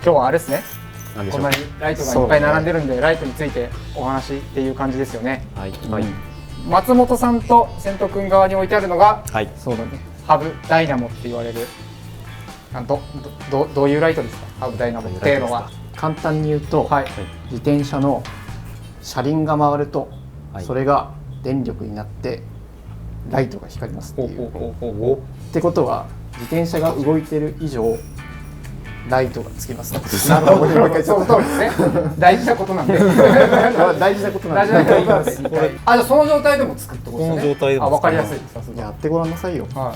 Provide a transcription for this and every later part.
今日はあれですね。なんでしょう。こんなにライトがいっぱい並んでるんで、ライトについてお話っていう感じですよね。はいはい。松本さんと千斗くん側に置いてあるのが、はい。そうだね。ハブダイナモって言われる。どういうライトですか？ハブダイナモっていうのは。簡単に言うと、はい。自転車の車輪が回ると、はいそれが電力になってライトが光りますっていう。おってことは自転車が動いてる以上ライトがつきます。なるほど。その通りですね。大事なことなんで。大事なことなん大事なことなんで。であ、じゃあその状態でも作ってことですね。この状態でもあ、わかりやすいです。さすが。やってごらんなさいよ。は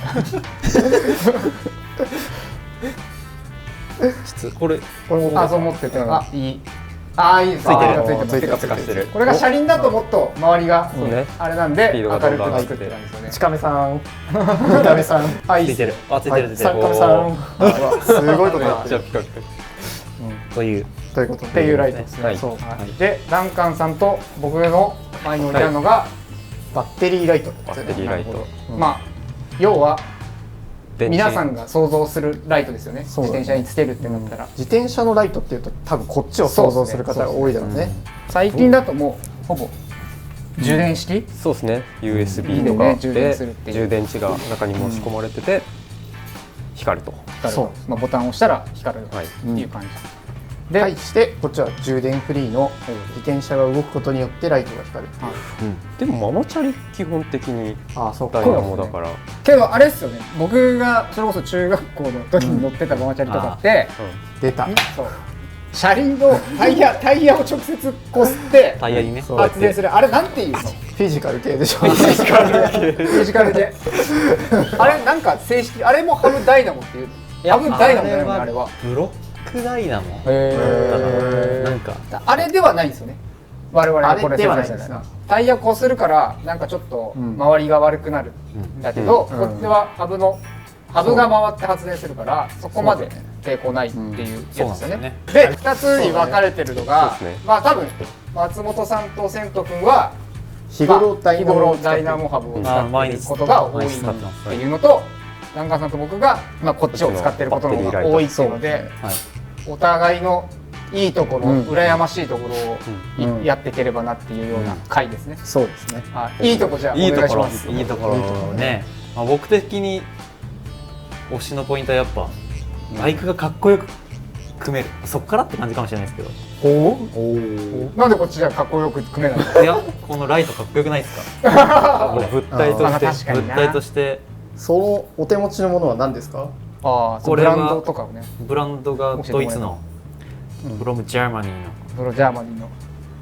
い。これこれもあ、そう思ってて、あ、いい。あ、いいです。ついてるついてる。つかしてる。これが車輪だともっと周りがそうね。あれなんでスピード明るくがどんどん上がって作ってたんですよね。ちかめさん、見た目さん、あ、いいっす。ついてる。あ、ついてるついてる。さかめさん、すごいことになってるじゃあピカピカ。というということでっていうライトですね。はいそう。はいで、ダンカンさんと僕の前に置いてあるのが、バッテリーライト。バッテリーライト。まあ要は電池皆さんが想像するライトですよね。そうだね自転車につけるってなったら、自転車のライトっていうと多分こっちを想像する方が多いだろうね。最近だともうほぼ充電式。そうですね。USB でとかね充電するっていう充電池が中に申し込まれてて光ると。そうまあボタンを押したら光るはい。っていう感じ。で、対してこっちは充電フリーの自転車が動くことによってライトが光るっていう。でもママチャリ基本的にああ、そうかダイ。ナモだから。けどあれですよね。僕がそれこそ中学校の時に乗ってたママチャリとかって、出た。そう車輪のタイヤを直接こすってタイヤにね。そう発電する、あれなんていうの？フィジカル系でしょ。フィジカルであれなんか正式、あれもハブダイナモっていう、ハブダイナモじゃないのあれは。ブロックダイナモ。なんかあれではないんですよね。我々これあれではない説明したらですタイヤこするからなんかちょっと周りが悪くなるんだけど、こっちはハブが回って発電するからそこまで抵抗ないっていうやつですよね。で2つに分かれてるのが、まあ多分松本さんと千斗くんは日頃ダイナモハブを使っていることが多いっていうのと、ダンカンさんと僕がまあこっちを使っていることの方が多いっていうので、お互いのいいところ、羨ましいところをやっていければなっていうような回ですね。そうですね。いいとこじゃあお願いします。いいところね。まあ僕的に推しのポイントはやっぱバイクがかっこよく組める。そっからって感じかもしれないですけど。なんでこっちじゃかっこよく組めないの？いや、このライトかっこよくないですか？物体としてそのお手持ちのものは何ですか？ブランドとかをね。ブランドがドイツのfrom Germany のジャーマニーの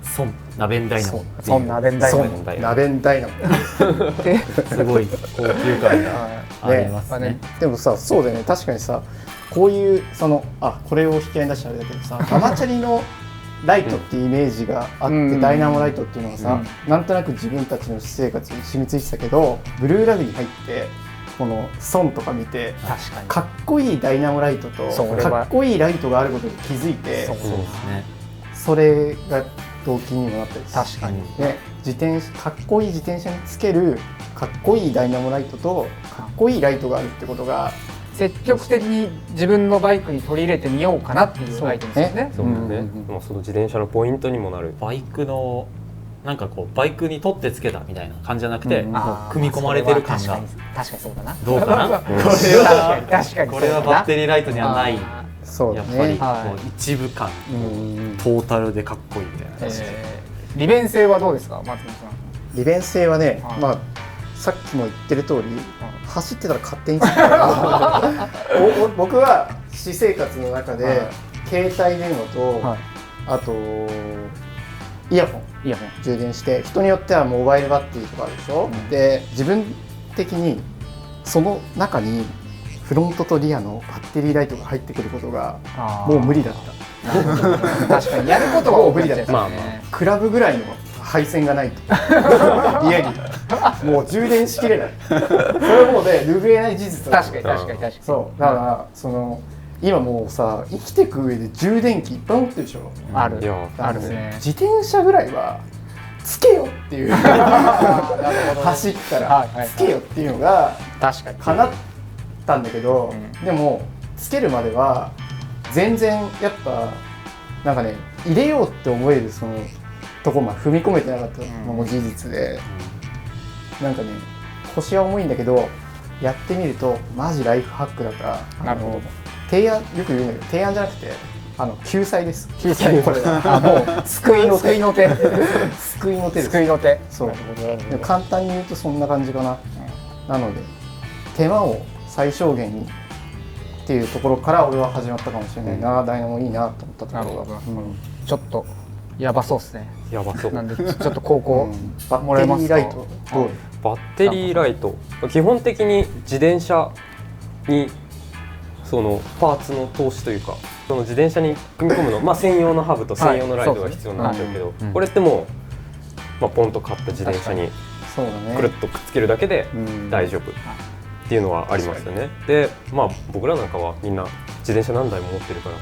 ソンナベンダイナモ。ソンナベンダイナモ。ナベンダイナモ。すごい高級感がありますね。でもさ、そうだよね。確かにさ、こういうこれを引き合いに出したあれだけどさ、ママチャリのライトっていうイメージがあって、ダイナモライトっていうのがさ、なんとなく自分たちの私生活に染みついてたけど、ブルーラグに入ってこのソンとか見て、かっこいいダイナモライトとかっこいいライトがあることに気づいて、それが動機にもなったり、確かにね、かっこいい自転車につけるかっこいいダイナモライトとかっこいいライトがあるってことが積極的に自分のバイクに取り入れてみようかなっていうアイテムですよね。そうね。もうその自転車のポイントにもなる。バイクのなんかこうバイクに取ってつけたみたいな感じじゃなくて、組み込まれてる感が確かにそうだな。どうかな。確かにこれはバッテリーライトにはない。そうやっぱりね。こう一部感、トータルでかっこいいみたいな感じ。利便性はどうですか、松本さん？利便性はね、まあさっきも言ってる通り、走ってたら勝手について僕は私生活の中で携帯電話とあとイヤホン充電して、人によってはモバイルバッテリーとかあるでしょ。で自分的にその中にフロントとリアのバッテリーライトが入ってくることがもう無理だった。確かにやることは無理だった。まあクラブぐらいの配線がないと家にもう充電しきれない。それはもうね拭えない事実だ。確かにそうだから今もうさ生きていく上で充電器いっぱい持ってるでしょ。あるね。自転車ぐらいはつけよっていう走ったらつけよっていうのが確かに叶ったんだけど、でもつけるまでは全然やっぱなんかね入れようって思えるそのとこまで踏み込めてなかったのも事実で、なんかね腰は重いんだけどやってみるとマジライフハックだからなるほど提案よく言うんだけど提案じゃなくて救済です。救済これあもう救いの手救いの手です救いの手そうなるほどなるほど簡単に言うとそんな感じかな、なので手間を最小限にっていうところから俺は始まったかもしれないな、ダイナモいいなと思ったところが、ちょっとやばそうですね。やばそう。なんでちょっと高校バッテリーライトどう？バッテリーライト基本的に自転車にそのパーツの投資というかその自転車に組み込むの、まあ、専用のハブと専用のライトが必要になっちゃうけど、これってもう、まあ、ポンと買った自転車にくるっとくっつけるだけで大丈夫っていうのはありますよね。で、まあ、僕らなんかはみんな自転車何台も持ってるから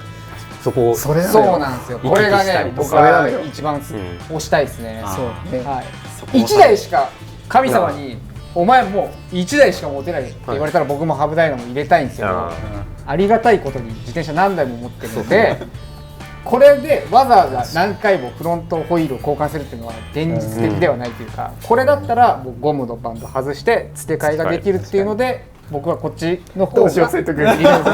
そこをそうなんですよ。これがね僕は一番推したいですね。そうね。1台しか神様にお前もう1台しか持てないって言われたら僕もハブダイナも入れたいんですけど、ありがたいことに自転車何台も持ってるのでこれでわざわざ何回もフロントホイールを交換するっていうのは現実的ではないというか、これだったらもうゴムのバンド外して付け替えができるっていうので僕はこっちの方が言いたいこと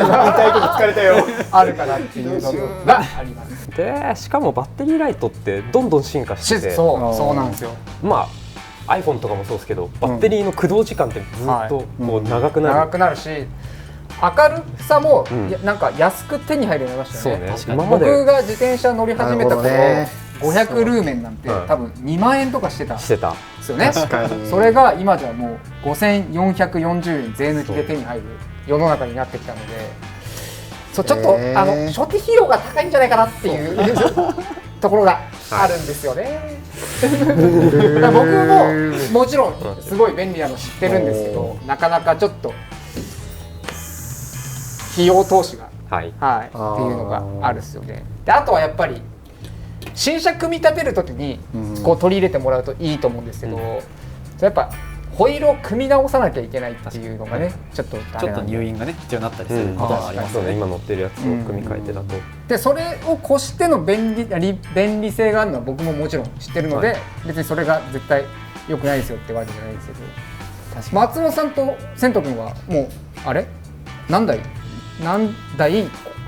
疲れたよあるかなっていうのがあります。でしかもバッテリーライトってどんどん進化しててそうなんですよ。まあ iPhone とかもそうですけどバッテリーの駆動時間ってずっとこう長くなるし明るさもなんか安く手に入るようになりましたよね。今まで僕が自転車乗り始めた頃500ルーメンなんて多分2万円とかしてたですよね。それが今じゃもう5440円税抜きで手に入る世の中になってきたので、そうちょっと初期費用が高いんじゃないかなっていうところがあるんですよね。僕ももちろんすごい便利なの知ってるんですけど、なかなかちょっと費用投資が、っていうのがあるんですよね。であとはやっぱり新車組み立てるときにこう取り入れてもらうといいと思うんですけど、やっぱホイールを組み直さなきゃいけないっていうのがねちょっと入院がね必要になったりすることはありますね。今乗ってるやつを組み替えてだと。でそれを越しての便利性があるのは僕ももちろん知ってるので、別にそれが絶対良くないですよってわけじゃないですけど、松本さんと千斗君はもうあれ何台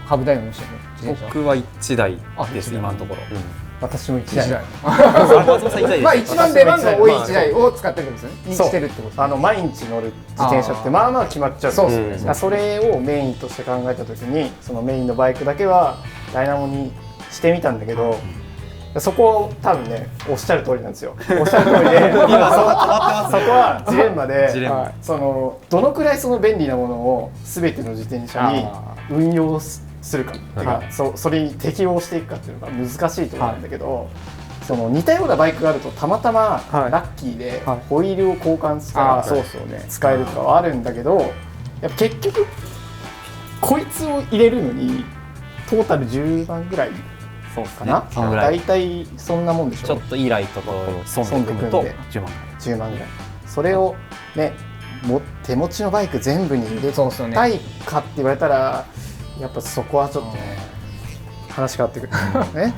ハブダイナ乗してるの？僕は1台です今のところ。私も1台。松本さん1台です。まあ一番出番が多い1台を使ってるんですね。にしてるってこと。毎日乗る自転車ってまあまあ決まっちゃう。そうですね。それをメインとして考えたときに、そのメインのバイクだけはダイナモにしてみたんだけど、そこを多分ねおっしゃる通りなんですよ。おっしゃる通りで、そこはジレンマで、そのどのくらいその便利なものを全ての自転車に運用するかっていうか、それに適応していくかっていうのが難しいところなんだけど、その似たようなバイクがあるとたまたまラッキーでホイールを交換したら使えるとかはあるんだけど、やっぱ結局こいつを入れるのにトータル10万ぐらいかな。大体そんなもんでしょ。ちょっといいライトと損で組むと10万ぐらい。それをね手持ちのバイク全部に入れたいかって言われたらやっぱそこはちょっとね話変わってくるね。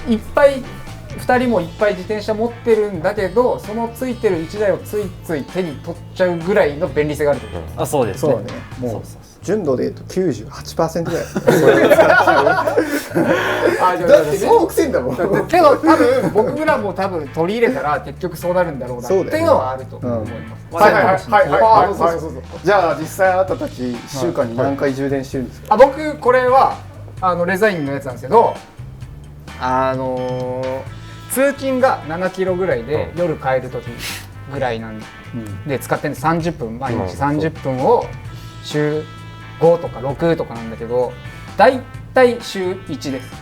いっぱい2人もいっぱい自転車持ってるんだけど、そのついてる1台をついつい手に取っちゃうぐらいの便利性があるってこと。そうですね。もう純度でいうと 98% ぐらいそれを使っちゃう。だって面倒くせえんだもん。けど多分僕らも多分取り入れたら結局そうなるんだろうなっていうのはあると思います。じゃあ実際あなたたち1週間に何回充電してるんですか？僕これはレザインのやつなんですけど、通勤が7キロぐらいで夜帰る時ぐらいなんで使ってるんで30分毎日30分を週5とか6とかなんだけど、だいたい週1です。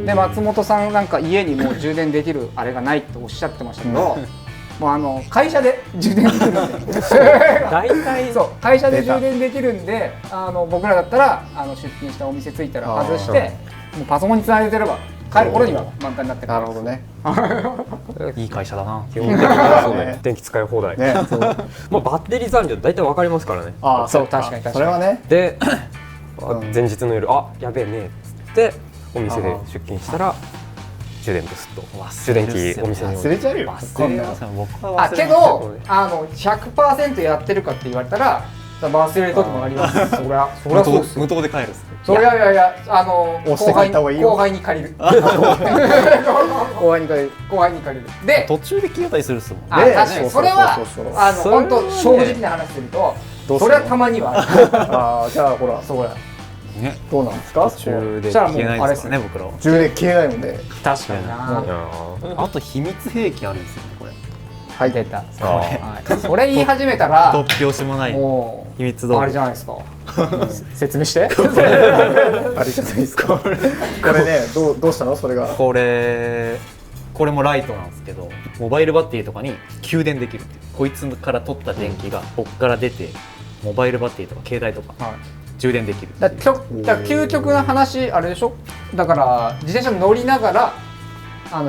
で松本さんなんか家にもう充電できるあれがないっておっしゃってましたけど、もう会社で充電できるんで大体そう会社で充電できるんで、僕らだったら出勤したお店着いたら外してもうパソコンにつないでれば帰る頃には満タンになってる。なるほどね。いい会社だな。基本的にはそうね。電気使い放題。まあバッテリー残量大体わかりますからね。そう確かにそれはね。で前日の夜やべえねっつってお店で出勤したら充電ブスと充電器お店に忘れちゃうよ。忘れますよ。僕は忘れけど100% やってるかって言われたら忘れる時もあります。そりゃそうです。無糖で帰るっす。いや押して帰った方がいいよ。後輩に借りる。後輩に借りる。で途中で消えたりするっすもん。確かにそれは本当正直な話するとそれはたまにはある。じゃあほらそうやね、どうなんですか？途中で消えないですかね、僕らは。充電消えないので。確かにな。あと秘密兵器あるんですよね、これ。はい、出た。それ言い始めたら突拍子もない秘密道具。あれじゃないですか。説明して。あれじゃないですか。これね、どうしたの？それが。これもライトなんですけど、モバイルバッテリーとかに給電できるっていう。こいつから取った電気がここから出て、モバイルバッテリーとか携帯とか充電できる。だ究極な話あれでしょ？だから自転車乗りながら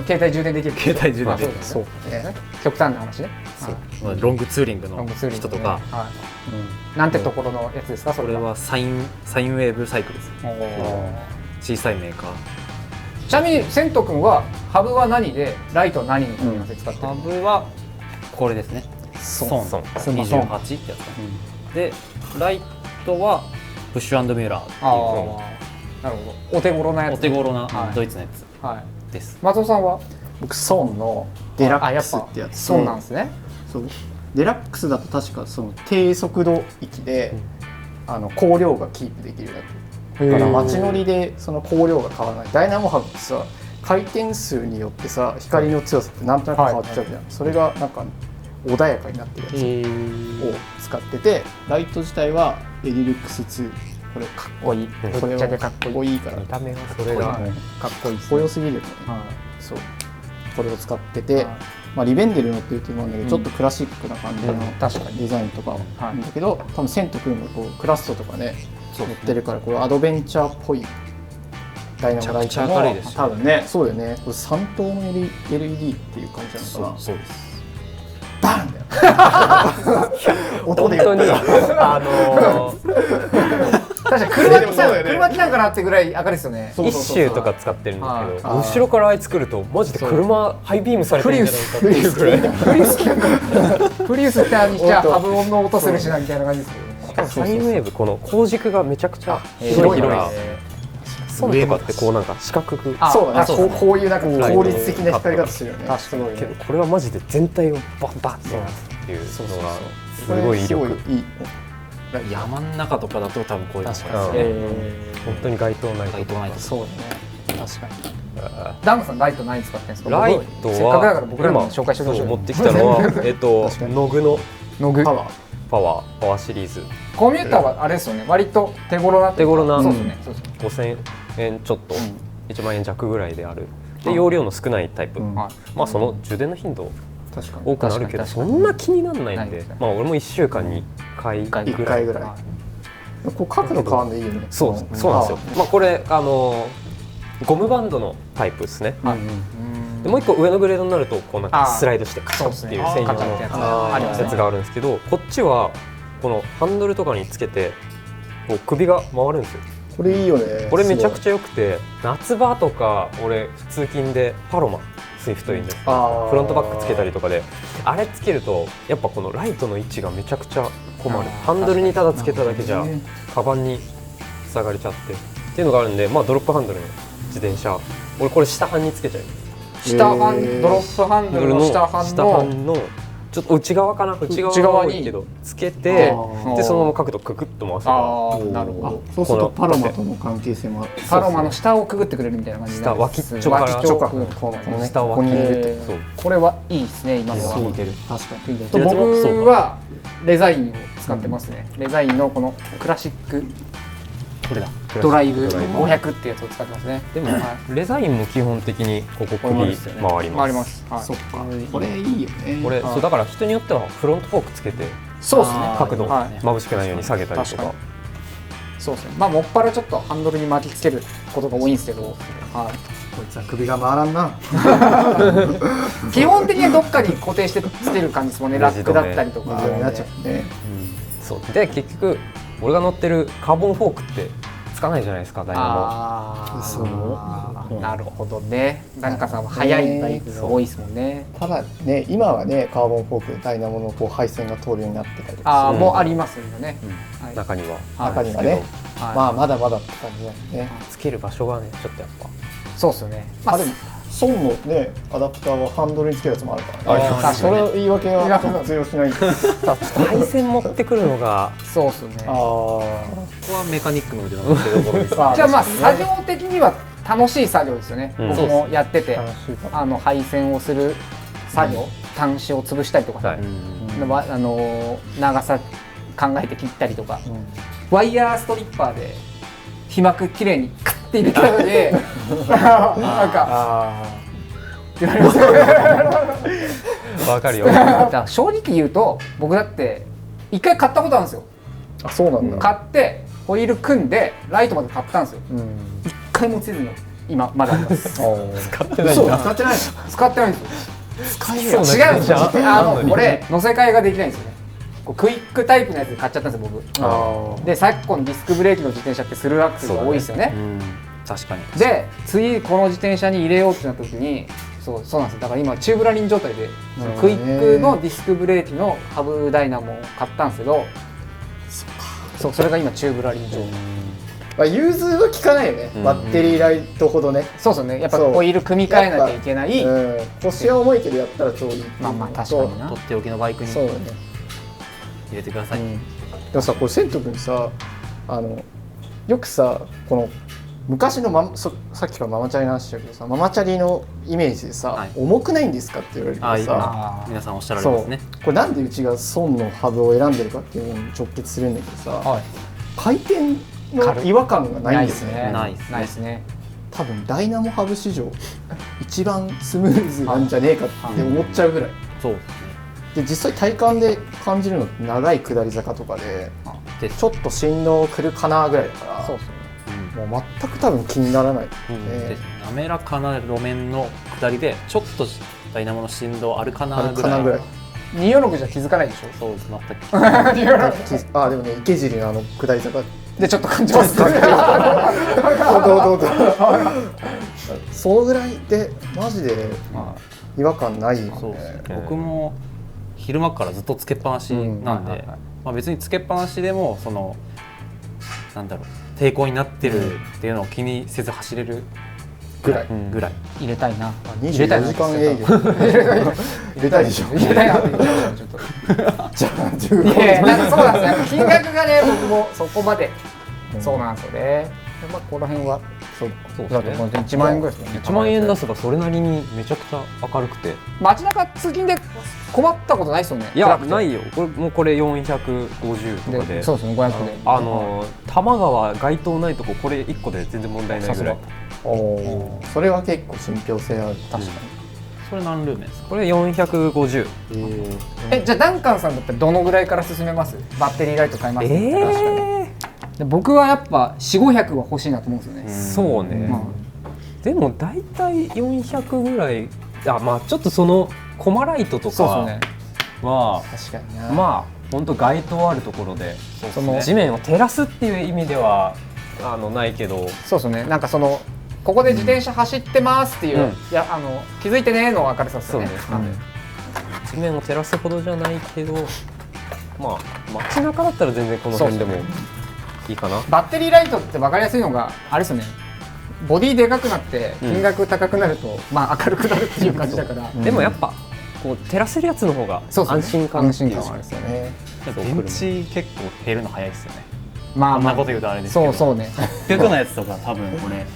携帯充電できる。携帯充電できる。そうね。極端な話ね。そう。ロングツーリングの人とか。なんてところのやつですか？それはサインウェーブサイクルです。小さいメーカー。ちなみに千斗君はハブは何でライトは何に組み合わせ使ってる？ハブはこれですね。ソン28ってやつ。でライトはブッシュ&ミュラーっていう。なるほど。お手頃なやつ。お手頃なドイツのやつです。松尾さんは？僕ソンのデラックスってやつ。そうなんですね。そう。デラックスだと確かその低速度域で光量がキープできるやつ。だから街乗りでその光量が変わらない。ダイナモハブってさ、回転数によってさ光の強さってなんとなく変わっちゃうじゃん。それがなんか穏やかになってるやつを使ってて、ライト自体はエリルックス2。これかっこいい。これはかっこいいから。見た目はそれがかっこいい。かっこよすぎるよね。そう。これを使ってて、リベンデル乗ってると思うんだけど、ちょっとクラシックな感じのデザインとかなんだけど、多分セント君もこうクラストとかね乗ってるから、これアドベンチャーっぽいダイナモライトも多分ね、そうだよね。これ3灯の LED っていう感じなのかな。そうです。バンだよ。音で言う。確かに車来たんかなってぐらい明るいですよね。一周とか使ってるんですけど、後ろからあいつ来るとマジで車ハイビームされてるんじゃないかっていうぐらい。プリウス来たんか。プリウス来たにじゃあハブ音の音するしなみたいな感じですけど。サインウェーブこの光軸がめちゃくちゃ広いからソンとかってこうなんか四角くそうだね、こういうなんか効率的な光り方するよね。確かに。けどこれはマジで全体をバッバッってなっていうのがすごい威力。山の中とかだと多分こういうのが本当に街灯ないとこ。そうだね。確かに。ダンゴさんライト何使ってんですか？ライトはせっかくだから僕らも紹介してほしい。持ってきたのはノグのパワーシリーズ。コミューターはあれですよね。割と手頃なそうですね。5000円ちょっと1万円弱ぐらいである。で容量の少ないタイプ。まあその充電の頻度多くなるけどそんな気にならないんで、まあ俺も1週間に1回ぐらい。こう角度変わるのいいよね。そうなんですよ。まあこれゴムバンドのタイプですね。でもう一個上のグレードになるとこうなんかスライドしてカチャっていう専用のやつがあるんですけど、こっちはこのハンドルとかにつけてこう首が回るんですよ。これいいよね。これめちゃくちゃ良くて、夏場とか俺通勤でパロマスイフトインでフロントバックつけたりとかであれつけるとやっぱこのライトの位置がめちゃくちゃ困る。ハンドルにただつけただけじゃカバンに塞がれちゃっていうのがあるんで、まあドロップハンドルの自転車、俺これ下半につけちゃいます。ドロップハンドルの下半のちょっと内側かな、内側につけて、でそのまま角度ククッと回せば、なるほど。そうするとパロマとの関係性もあって、パロマの下をくぐってくれるみたいな感じで、下脇っちょから下脇に入れて、これはいいですね。今のは似てる。確かに。僕はレザインを使ってますね。レザインのこのクラシックドライブ500ってやつを使ってますね。でもレザインも基本的にここ首回ります。そっか。これいいよね。これそうだから人によってはフロントフォークつけて、そうですね。角度眩しくないように下げたりとか。そうですね。まあもっぱらちょっとハンドルに巻きつけることが多いんですけど、こいつは首が回らんな。基本的にどっかに固定してつける感じですもんね。ラックだったりとかになっちゃうね。そうで結局俺が乗ってるカーボンフォークってつかないじゃないですかダイナあそうなるほどね。なんかさんは速いバイクが多いですもんね。ただね今はねカーボンフォークでダイナモのこう配線が通るようになってたりとかもうありますよね。はい中には中にはね、はいまあまだまだって感じだよね。つける場所がねちょっとやっぱそうっすよね。でもソンのねアダプターはハンドルにつけるやつもあるからね。あそれの言い訳は通用しない。配線持ってくるのがそうっすよね。ここはメカニックの腕の見せ所ですね。じゃあまあ作業的には楽しい作業ですよね。僕もやってて配線をする作業、端子を潰したりとか、長さ考えて切ったりとか、ワイヤーストリッパーで皮膜きれいにカッて入れたのでなんか言われますわかるよ。だから正直言うと僕だって一回買ったことあるんですよ。あそうなんだ。買ってホイール組んでライトまで買ったんですよ。一回もつけずに今まだあります。使ってないんだ。使ってない。使ってないんですよ。使える違うんですよ。これ乗せ替えができないんですよね。クイックタイプのやつで買っちゃったんですよ僕。で昨今ディスクブレーキの自転車ってスルーアクセルが多いですよね。確かに。で次この自転車に入れようってなった時にそうなんですよ。だから今チューブラリン状態でクイックのディスクブレーキのハブダイナモを買ったんですけど、それが今チューブラリン状態。融通は効かないよね。バッテリーライトほどね。そうですね。やっぱホイール組み替えなきゃいけない。腰は重いけどやったらちょうどいい。まあ確かにな。とっておきのバイクにそうだね。入れてください。でもさこれ千斗君さよくさこの昔のさっきからママチャリの話だけどさママチャリのイメージでさ、重くないんですかって言われるけどさ皆さんおっしゃられますね。これなんでうちがソンのハブを選んでるかっていうのに直結するんだけどさ、回転の違和感がないんですね。ないですね。多分ダイナモハブ史上一番スムーズなんじゃねえかって思っちゃうぐらい。そうで実際体感で感じるのって長い下り坂とかでちょっと振動くるかなぐらいだから、もう全く多分気にならない。滑らかな路面の下りでちょっとダイナモの振動あるかなぐらい。246じゃ気づかないでしょ。そうです全く。でもね池尻の下り坂でちょっと感じます。そのぐらいでマジで違和感ないよね。僕も昼間からずっとつけっぱなしなんで、別につけっぱなしでもそのなんだろう抵抗になってるっていうのを気にせず走れるぐらい入れたいな。24時間営業入れたいでしょ。入れたいなって言っちゃうちょっと。じゃあそうなんですよ。金額がね僕もそこまでそうなんですよね。ここら辺はそうだと1万円ぐらいですね。1万円出せばそれなりにめちゃくちゃ明るくて街中通勤で困ったことないですよね。いやないよ。これ450とかでそうですね500で多摩川街灯ないとここれ1個で全然問題ないぐらい。それは結構信憑性ある。確かに。それ何ルーメンですか？これ450。じゃあダンカンさんだったらどのぐらいから進めます？バッテリーライト買います？で僕はやっぱ4、500は欲しいなと思うんですよね。そうね。でも大体400ぐらい。まあちょっとそのコマライトとかは確かにな。まあ本当街灯あるところでその地面を照らすっていう意味ではないけど。そうですね。なんかそのここで自転車走ってますっていう、気づいてねーの明るさですよね。地面を照らすほどじゃないけど、まあ街中だったら全然この辺でもいいかな。バッテリーライトって分かりやすいのがあれですよね。ボディでかくなって金額高くなると、まあ明るくなるっていう感じだから。でもやっぱこう照らせるやつの方が安心感はあるんですよね。電池結構減るの早いですよね。まあこんなこと言うとあれですけど。そうね。800のやつとか多分これ。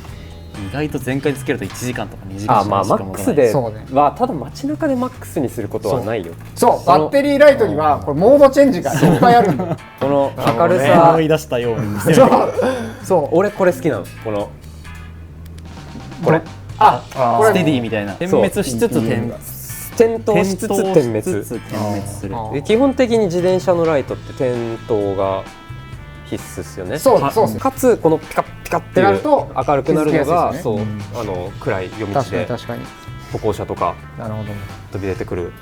意外と全開でつけると1時間とか2時間しかマックスではただ街中でマックスにすることはないよ。そうバッテリーライトにはこれモードチェンジがいっぱいあるんだ。この明るさ思い出したように見せる。そう俺これ好きなの。これこれステディみたいな点滅しつつ点灯しつつ点滅する。基本的に自転車のライトって点灯が必須ですよね。そうかつこのピカピカってなると明るくなるのがそう暗い夜道で歩行者とか飛び出てくる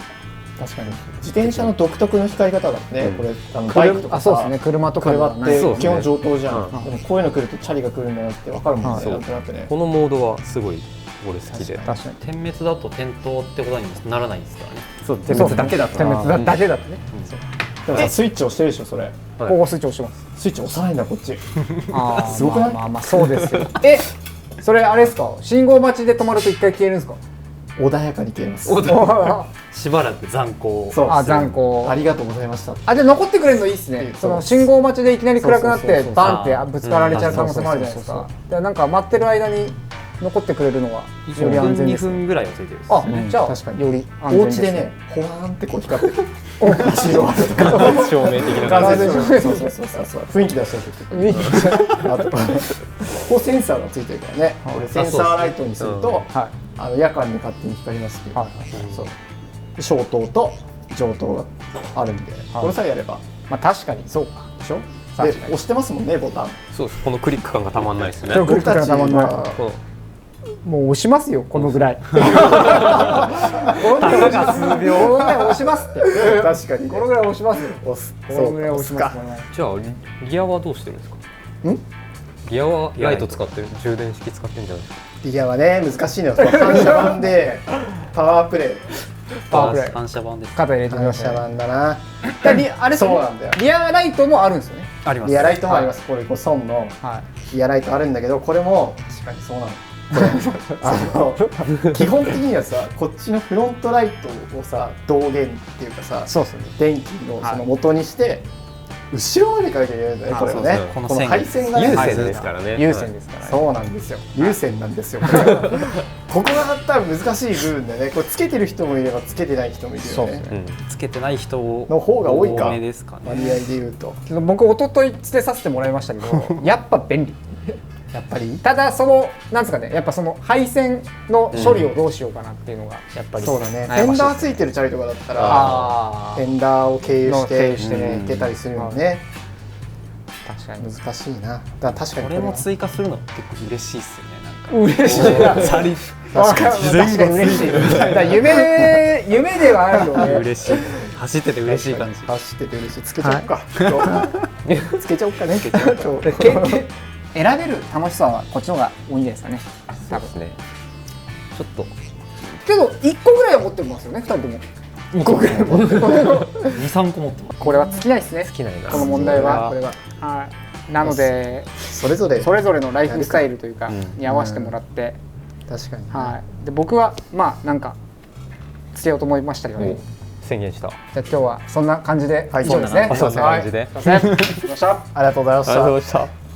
確かに自転車の独特の光り方だね、これバイクとかそうですね、車とか車ってそうですね基本上等じゃん、でもこういうの来るとチャリが来るんだなって分かるもんね、なんとなくね。このモードはすごい俺好きで。確かに点滅だと点灯ってことにならないんですからね。そう点滅だけだと。点滅だけだとね。でもさスイッチ押してるでしょそれ。ここスイッチ押してます。スイッチ押さないんだこっち。あすごくない？まあまあそうですよ。それあれですか？信号待ちで止まると一回消えるんですか？穏やかに消えます。しばらく残光。そう。残光。ありがとうございました。じゃあ残ってくれるのいいっすね。その信号待ちでいきなり暗くなってバンってぶつかられちゃう可能性もあるじゃないですか。なんか待ってる間に残ってくれるのがより安全2です。分ぐらいはついてるです。じゃあ確かにより安お全です家でね、ほわーんってこう光ってる。照明的な感じで。そう雰囲気出してる時。あとここセンサーがついてるからね。これセンサーライトにすると夜間に勝手に光りますけど、消灯と上灯があるんで、これさえやれば。まあ確かにそうかでしょ。で押してますもんねボタン。そうです。このクリック感がたまんないですね。クリック感がたまんない。もう押しますよこのぐらい。このぐらい数秒ぐらい押しますって。確かに。このぐらい押しますよ。押す。このぐらい押します。じゃあギアはどうしてるんですか？ギアはライト使ってる、充電式使ってるんじゃないですか？リアはね難しいのよ。反射板でパワープレイ。反射板です。肩入れてみました。反射板だな。あれそうなんだよ。リアライトもあるんですよね。あります。リアライトもあります。これソンのリアライトあるんだけど、これも確かにそうなの。基本的にはさ、こっちのフロントライトをさ導源っていうかさ、そうですね。電気のその元にして後ろまで行かなきゃいけないんだね。これをね。この配線がね有線ですからね。有線ですからね。そうなんですよ。有線なんですよ。ここが多分難しい部分でね。これつけてる人もいればつけてない人もいるよね。つけてない人の方が多いか。多めですかね。割合で言うと。僕一昨日つけさせてもらいましたけど、やっぱ便利。やっぱりただそのなんですかね、やっぱその配線の処理をどうしようかなっていうのがやっぱりそうだね。フェンダーついてるチャリとかだったらフェンダーを経由して行けたりするよね。確かに難しいな。だ確かにこれも追加するの結構嬉しいっすよね。嬉しいな。チャリ確かに嬉しい。夢ではあるよね。嬉しい。走ってて嬉しい感じ。走ってて嬉しい。つけちゃおうか。つけちゃおうかね。選べる楽しさはこっちの方が多いんじゃないですかね。そうですね。ちょっとけど1個ぐらいは持ってますよね、2人とも。2個ぐらい持ってます。2、3個持ってます。これは尽きないですね。好きないな。この問題は。なのでそれぞれのライフスタイルというかに合わせてもらって、確かに。で僕はまあなんかつけようと思いましたけどね。宣言した。じゃあ今日はそんな感じで以上ですね。そんな感じで。ありがとうございました。ありがとうございました。ありがとうございました。